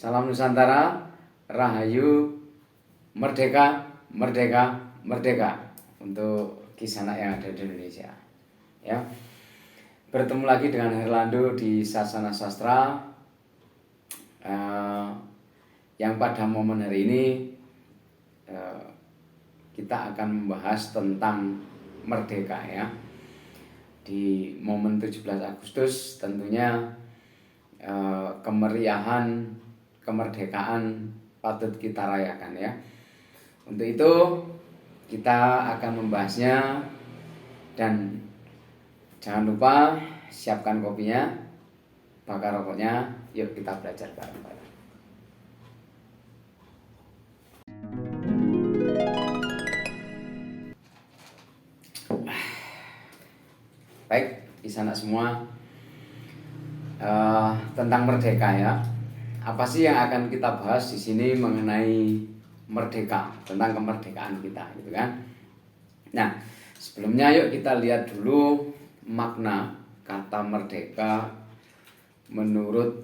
Salam Nusantara, Rahayu, Merdeka, Merdeka, Merdeka untuk Kisanak yang ada di Indonesia. Ya, bertemu lagi dengan Herlando di Sasana Sastra, yang pada momen hari ini kita akan membahas tentang merdeka ya. Di momen 17 Agustus tentunya kemeriahan kemerdekaan patut kita rayakan ya. Untuk itu kita akan membahasnya, dan jangan lupa siapkan kopinya, bakar rokoknya, yuk kita belajar bareng-bareng. Baik, di sana semua, tentang merdeka ya. Apa sih yang akan kita bahas di sini mengenai merdeka, tentang kemerdekaan kita, gitu kan? Nah, sebelumnya yuk kita lihat dulu makna kata merdeka menurut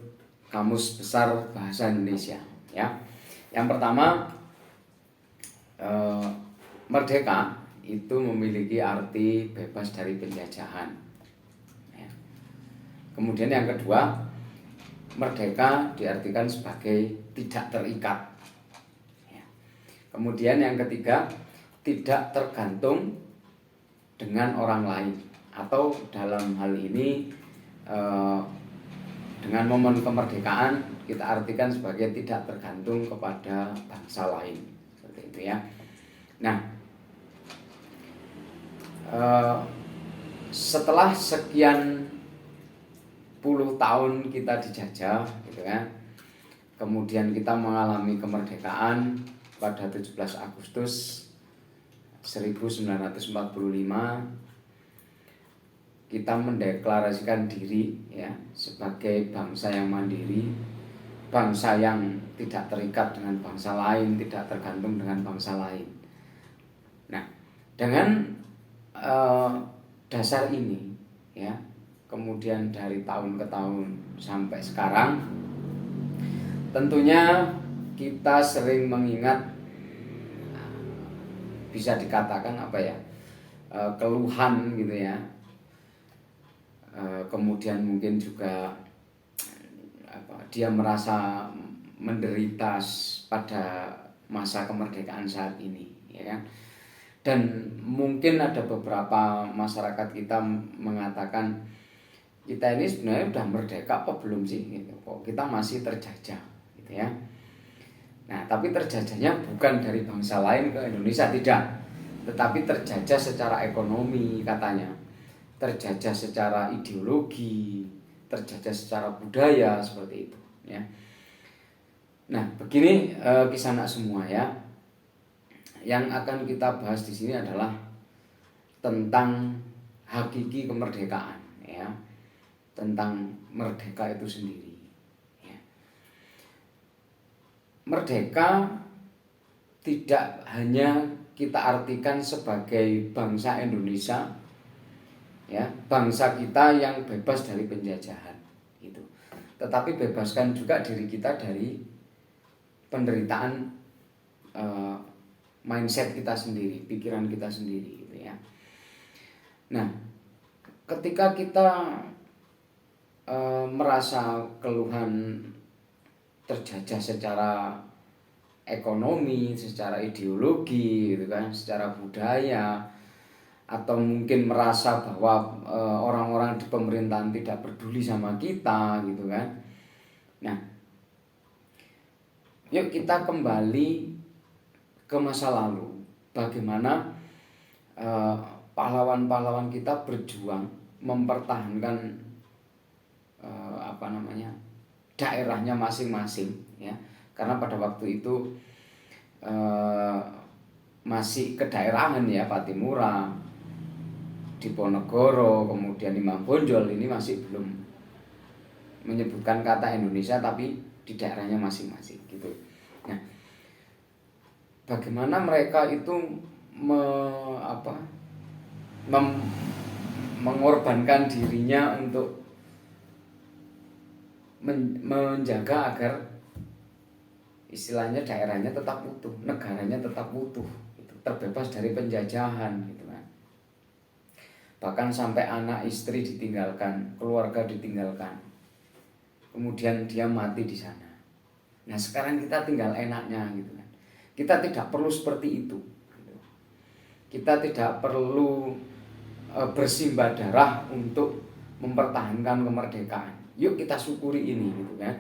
Kamus Besar Bahasa Indonesia ya. Yang pertama, merdeka itu memiliki arti bebas dari penjajahan ya. Kemudian yang kedua, merdeka diartikan sebagai tidak terikat ya. Kemudian yang ketiga, tidak tergantung dengan orang lain, atau dalam hal ini dengan momen kemerdekaan kita artikan sebagai tidak tergantung kepada bangsa lain, seperti itu ya. Nah, setelah sekian puluh tahun kita dijajah, gitu kan, kemudian kita mengalami kemerdekaan pada 17 Agustus 1945, kita mendeklarasikan diri ya sebagai bangsa yang mandiri, bangsa yang tidak terikat dengan bangsa lain, tidak tergantung dengan bangsa lain. Nah, dengan dasar ini ya, kemudian dari tahun ke tahun sampai sekarang, tentunya kita sering mengingat, bisa dikatakan apa ya, keluhan gitu ya, kemudian mungkin juga dia merasa menderita pada masa kemerdekaan saat ini ya kan. Dan mungkin ada beberapa masyarakat kita mengatakan, kita ini sebenarnya udah merdeka apa belum sih gitu. Kok kita masih terjajah gitu ya. Nah, tapi terjajahnya bukan dari bangsa lain ke Indonesia, tidak, tetapi terjajah secara ekonomi katanya, terjajah secara ideologi, terjajah secara budaya, seperti itu ya. Nah, begini Kisanak semua ya. Yang akan kita bahas di sini adalah tentang hakiki kemerdekaan ya, tentang merdeka itu sendiri ya. Merdeka tidak hanya kita artikan sebagai bangsa Indonesia ya, bangsa kita yang bebas dari penjajahan itu, tetapi bebaskan juga diri kita dari penderitaan mindset kita sendiri, pikiran kita sendiri gitu ya. Nah, ketika kita merasa keluhan terjajah secara ekonomi, secara ideologi gitu kan, secara budaya, atau mungkin merasa bahwa orang-orang di pemerintahan tidak peduli sama kita gitu kan. Nah, yuk kita kembali ke masa lalu, bagaimana pahlawan-pahlawan kita berjuang mempertahankan daerahnya masing-masing ya, karena pada waktu itu masih kedaerahan ya, Patimura, Diponegoro, kemudian Imam Bonjol, ini masih belum menyebutkan kata Indonesia, tapi di daerahnya masing-masing gitu. Nah, bagaimana mereka itu mengorbankan dirinya untuk menjaga agar istilahnya daerahnya tetap utuh, negaranya tetap utuh, gitu, terbebas dari penjajahan gitu kan. Bahkan sampai anak istri ditinggalkan, keluarga ditinggalkan, kemudian dia mati di sana. Nah sekarang kita tinggal enaknya gitu kan. Kita tidak perlu seperti itu. Kita tidak perlu bersimbah darah untuk mempertahankan kemerdekaan. Yuk kita syukuri ini gitu kan.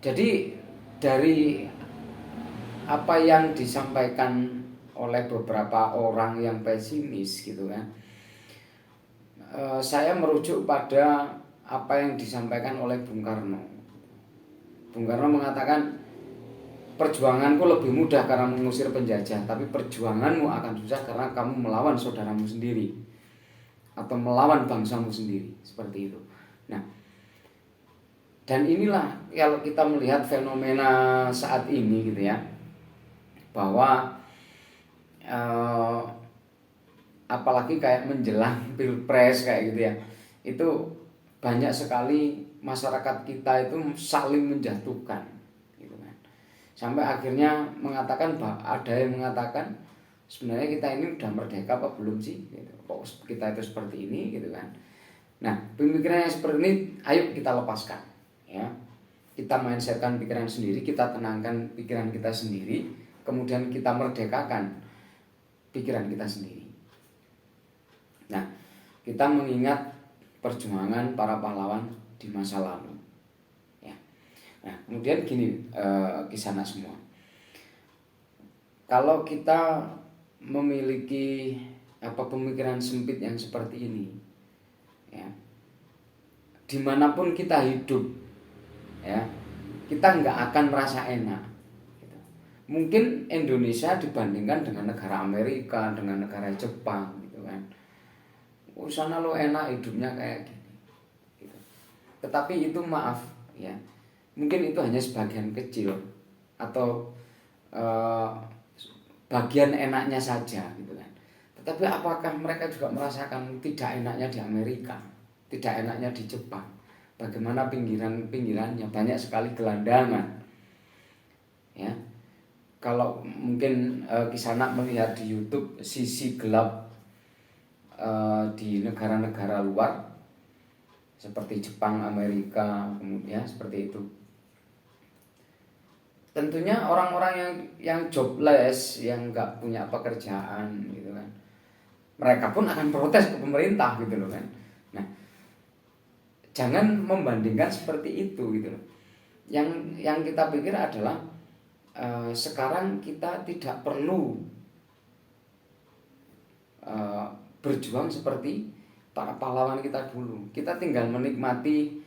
Jadi dari apa yang disampaikan oleh beberapa orang yang pesimis gitu kan, saya merujuk pada apa yang disampaikan oleh Bung Karno. Bung Karno mengatakan, perjuanganku lebih mudah karena mengusir penjajah, tapi perjuanganmu akan susah karena kamu melawan saudaramu sendiri atau melawan bangsamu sendiri, seperti itu. Nah, dan inilah kalau kita melihat fenomena saat ini gitu ya, bahwa apalagi kayak menjelang pilpres kayak gitu ya, itu banyak sekali masyarakat kita itu saling menjatuhkan gitu kan. Sampai akhirnya mengatakan, ada yang mengatakan sebenarnya kita ini udah merdeka apa belum sih gitu. Kok kita itu seperti ini gitu kan. Nah pemikiran yang seperti ini ayo kita lepaskan ya. Kita mindsetkan pikiran sendiri, kita tenangkan pikiran kita sendiri, kemudian kita merdekakan pikiran kita sendiri. Nah, kita mengingat perjuangan para pahlawan di masa lalu. Ya. Nah, kemudian gini kisahnya semua. Kalau kita memiliki pemikiran sempit yang seperti ini, ya, dimanapun kita hidup, ya, kita nggak akan merasa enak. Gitu. Mungkin Indonesia dibandingkan dengan negara Amerika, dengan negara Jepang, gitu kan. Sana lo enak hidupnya kayak gini. Gitu. Tetapi itu maaf, ya, mungkin itu hanya sebagian kecil atau bagian enaknya saja, gitu kan. Tetapi apakah mereka juga merasakan tidak enaknya di Amerika, tidak enaknya di Jepang? Bagaimana pinggirannya banyak sekali gelandangan, ya. Kalau mungkin Kisanak melihat di YouTube sisi gelap di negara-negara luar seperti Jepang, Amerika, kemudian seperti itu. Tentunya orang-orang yang jobless, yang nggak punya pekerjaan, gitu kan, mereka pun akan protes ke pemerintah, gitu loh kan. Nah, jangan membandingkan seperti itu, gitu loh. Yang kita pikir adalah sekarang kita tidak perlu berjuang seperti para pahlawan kita dulu. Kita tinggal menikmati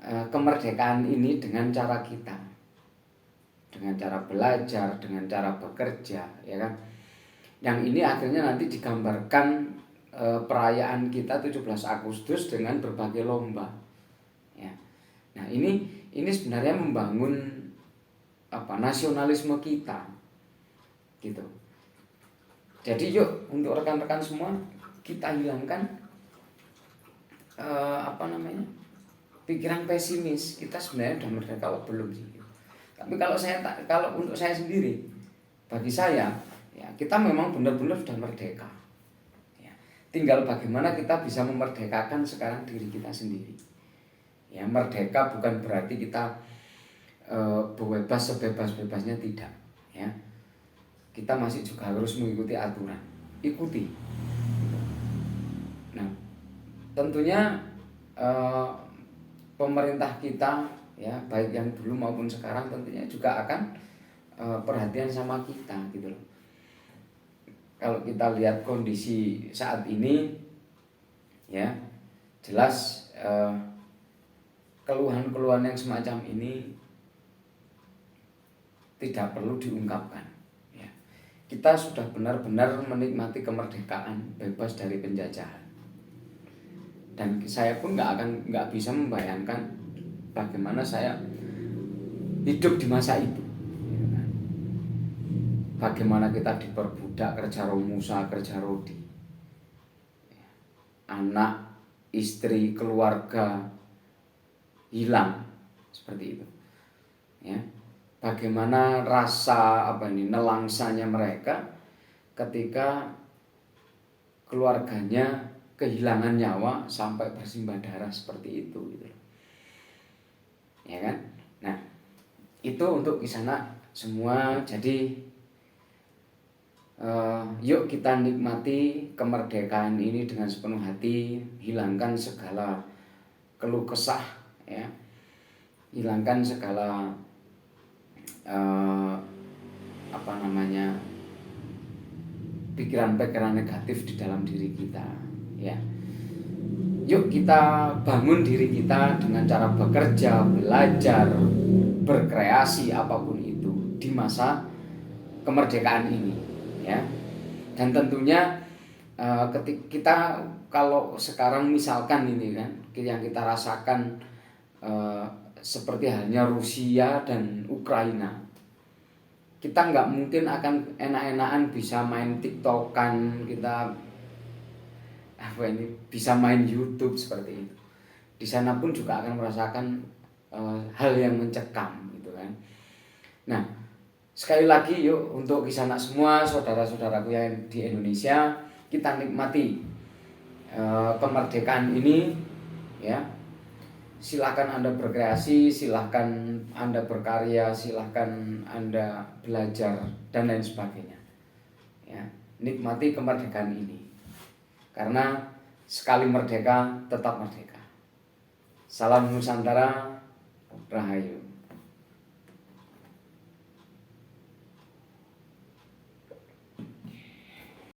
kemerdekaan ini dengan cara kita, dengan cara belajar, dengan cara bekerja, ya kan. Yang ini akhirnya nanti digambarkan perayaan kita 17 Agustus dengan berbagai lomba, ya. Nah ini sebenarnya membangun nasionalisme kita, gitu. Jadi yuk untuk rekan-rekan semua kita hilangkan pikiran pesimis. Kita sebenarnya udah merdeka kalau belum sih. Tapi kalau untuk saya sendiri, bagi saya, ya kita memang benar-benar sudah merdeka. Ya, tinggal bagaimana kita bisa memerdekakan sekarang diri kita sendiri. Ya, merdeka bukan berarti kita bebas sebebas-bebasnya, tidak. Ya, kita masih juga harus mengikuti aturan. Ikuti. Nah, tentunya pemerintah kita, ya baik yang dulu maupun sekarang, tentunya juga akan perhatian sama kita, gitu loh. Kalau kita lihat kondisi saat ini, ya jelas keluhan-keluhan yang semacam ini tidak perlu diungkapkan. Ya. Kita sudah benar-benar menikmati kemerdekaan, bebas dari penjajahan. Dan saya pun nggak bisa membayangkan bagaimana saya hidup di masa itu. Bagaimana kita diperbudak, kerja romusa, kerja rodi, anak, istri, keluarga hilang seperti itu. Ya, bagaimana rasa nelangsanya mereka ketika keluarganya kehilangan nyawa sampai bersimbah darah seperti itu, gitu. Ya kan? Nah, itu untuk kisah anak semua. Jadi yuk kita nikmati kemerdekaan ini dengan sepenuh hati, hilangkan segala keluh kesah, ya, hilangkan segala pikiran-pikiran negatif di dalam diri kita, ya. Yuk kita bangun diri kita dengan cara bekerja, belajar, berkreasi apapun itu di masa kemerdekaan ini, ya. Dan tentunya ketika kita kalau sekarang misalkan ini kan yang kita rasakan seperti halnya Rusia dan Ukraina, kita nggak mungkin akan enak-enakan bisa main TikTokan, kita bisa main YouTube seperti itu. Di sana pun juga akan merasakan hal yang mencekam, gitu kan. Nah, sekali lagi yuk untuk kisah anak semua, saudara-saudaraku yang di Indonesia, kita nikmati kemerdekaan ini, ya. Silahkan Anda berkreasi, silahkan Anda berkarya, silahkan Anda belajar dan lain sebagainya, ya. Nikmati kemerdekaan ini, karena sekali merdeka tetap merdeka. Salam Nusantara, Rahayu.